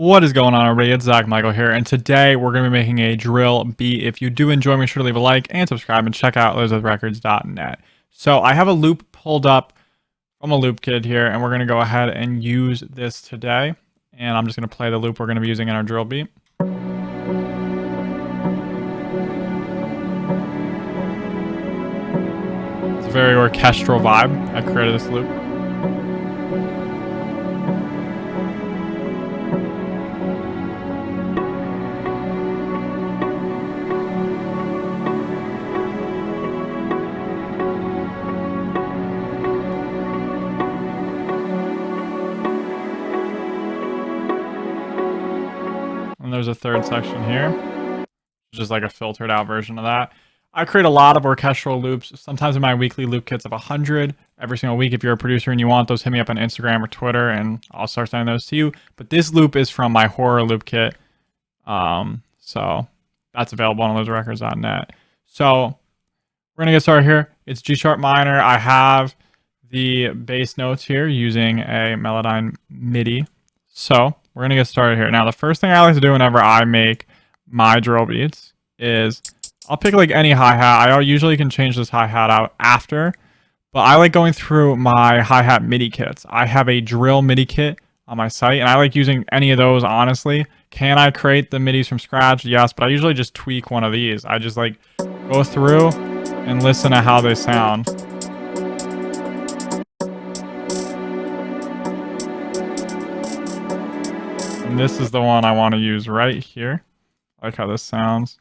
What is going on, everybody? It's Zach Michael here, and today we're going to be making a drill beat. If you do enjoy, make sure to leave a like and subscribe and check out lizardrecords.net. So I have a loop pulled up from a loop kit here, and we're going to go ahead and use this today. And I'm just going to play the loop we're going to be using in our drill beat. It's a very orchestral vibe. I created this loop. And there's a third section here, just like a filtered out version of that. I create a lot of orchestral loops. Sometimes in my weekly loop kits of 100 every single week. If you're a producer and you want those, hit me up on Instagram or Twitter and I'll start sending those to you. But this loop is from my horror loop kit. So that's available on lizardrecords.net. So we're gonna get started here. It's G sharp minor. I have the bass notes here using a Melodyne MIDI. So we're going to get started here. Now, the first thing I like to do whenever I make my drill beats is I'll pick like any hi-hat. I usually can change this hi-hat out after, but I like going through my hi-hat MIDI kits. I have a drill MIDI kit on my site, and I like using any of those, honestly. Can I create the MIDIs from scratch? Yes, but I usually just tweak one of these. I just like go through and listen to how they sound. And this is the one I want to use right here. I like how this sounds.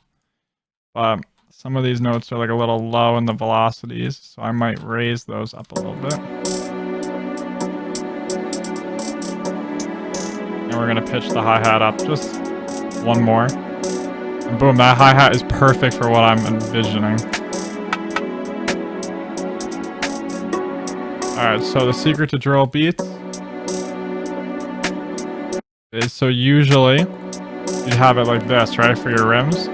But some of these notes are like a little low in the velocities, so I might raise those up a little bit. And we're going to pitch the hi-hat up just one more. And boom, that hi-hat is perfect for what I'm envisioning. Alright, so the secret to drill beats is, so usually you'd have it like this, right, for your rims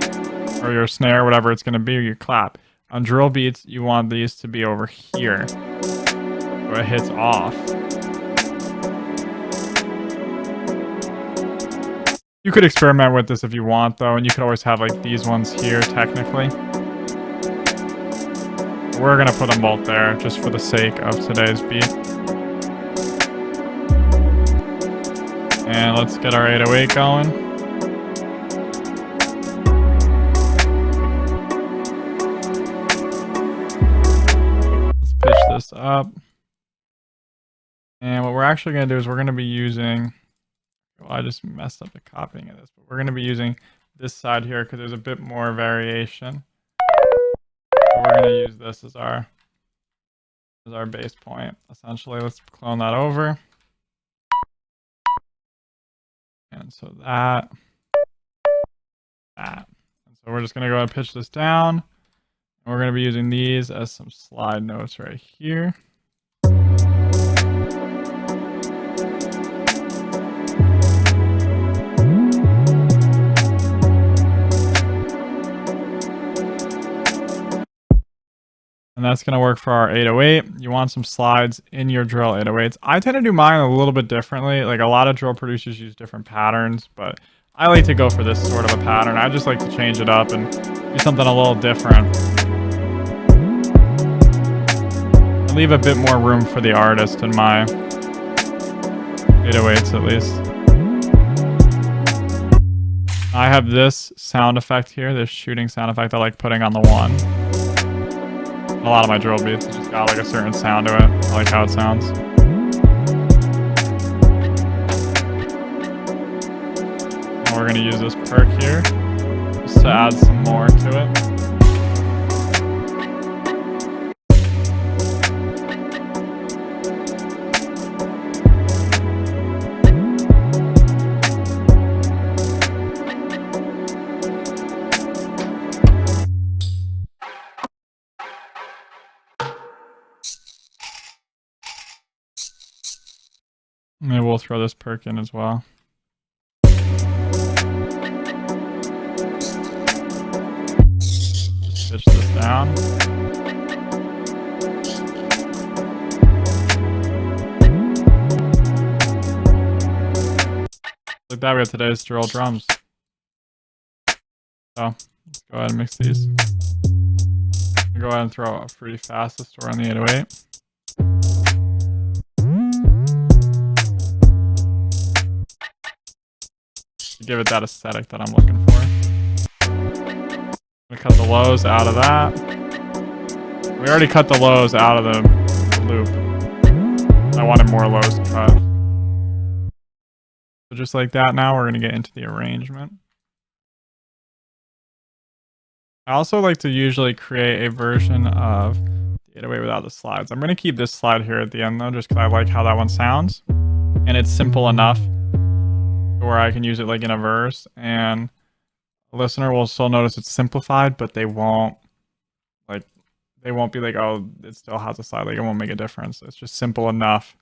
or your snare, whatever it's going to be, or your clap. On drill beats, you want these to be over here so it hits off. You could experiment with this if you want, though, and you could always have like these ones here technically. We're going to put them both there just for the sake of today's beat. And let's get our 808 going. Let's pitch this up. And what we're actually going to do is we're going to be using, well, I just messed up the copying of this, but we're going to be using this side here because there's a bit more variation. So we're going to use this as our base point, essentially. Let's clone that over. And so that. And so we're just going to go ahead and pitch this down. And we're going to be using these as some slide notes right here. And that's going to work for our 808. You want some slides in your drill 808s. I tend to do mine a little bit differently. Like a lot of drill producers use different patterns, but I like to go for this sort of a pattern. I just like to change it up and do something a little different. And leave a bit more room for the artist in my 808s at least. I have this sound effect here, this shooting sound effect I like putting on the one. A lot of my drill beats just got like a certain sound to it. I like how it sounds. And we're gonna use this perk here just to add some more to it. Maybe we'll throw this perk in as well. Just pitch this down. Like that, we have today's drill drums. So let's go ahead and mix these. Go ahead and throw a pretty fast store on the 808. To give it that aesthetic that I'm looking for. I'm gonna cut the lows out of that. We already cut the lows out of the loop. I wanted more lows cut. So just like that, now we're gonna get into the arrangement. I also like to usually create a version of the 808 without the slides. I'm gonna keep this slide here at the end though, just because I like how that one sounds. And it's simple enough where I can use it like in a verse, and the listener will still notice it's simplified, but they won't be like, oh, it still has a slide. Like, it won't make a difference. It's just simple enough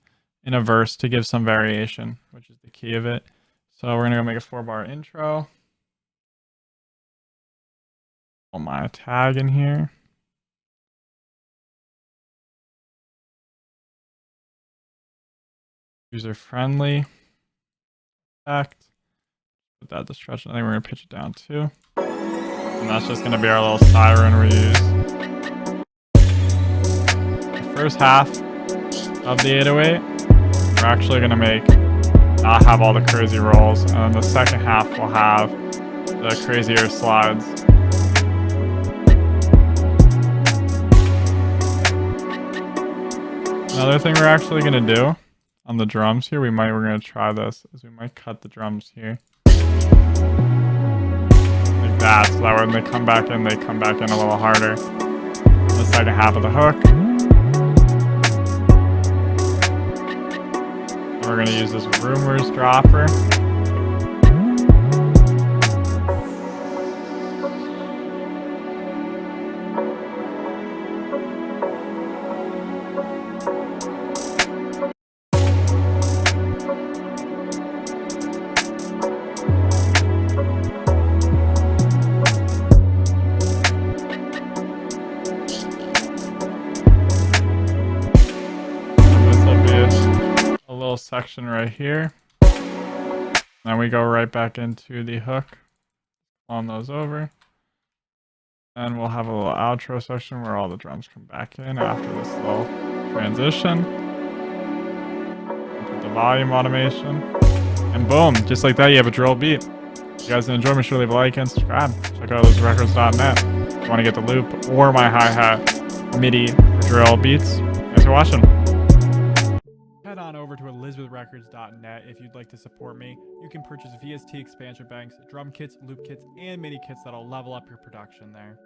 in a verse to give some variation, which is the key of it. So we're gonna go make a 4-bar intro. Put my tag in here. User friendly effect. Put that to stretch. I think we're gonna pitch it down too. And that's just gonna be our little siren we use. The first half of the 808, we're actually gonna not have all the crazy rolls, and then the second half will have the crazier slides. Another thing we're actually gonna do on the drums here, we're gonna try this, is we might cut the drums here. Like that, so that when they come back in a little harder. The second half of the hook. And we're gonna use this rumors dropper. Section right here. Then we go right back into the hook on those over, and we'll have a little outro section where all the drums come back in after this little transition. Put the volume automation, and boom, just like that, you have a drill beat. If you guys enjoy, make sure to leave a like and subscribe. Check out lizardrecords.net if you want to get the loop or my hi-hat MIDI for drill beats. Thanks for watching. Head on over to elizabethrecords.net if you'd like to support me. You can purchase VST expansion banks, drum kits, loop kits, and MIDI kits that'll level up your production there.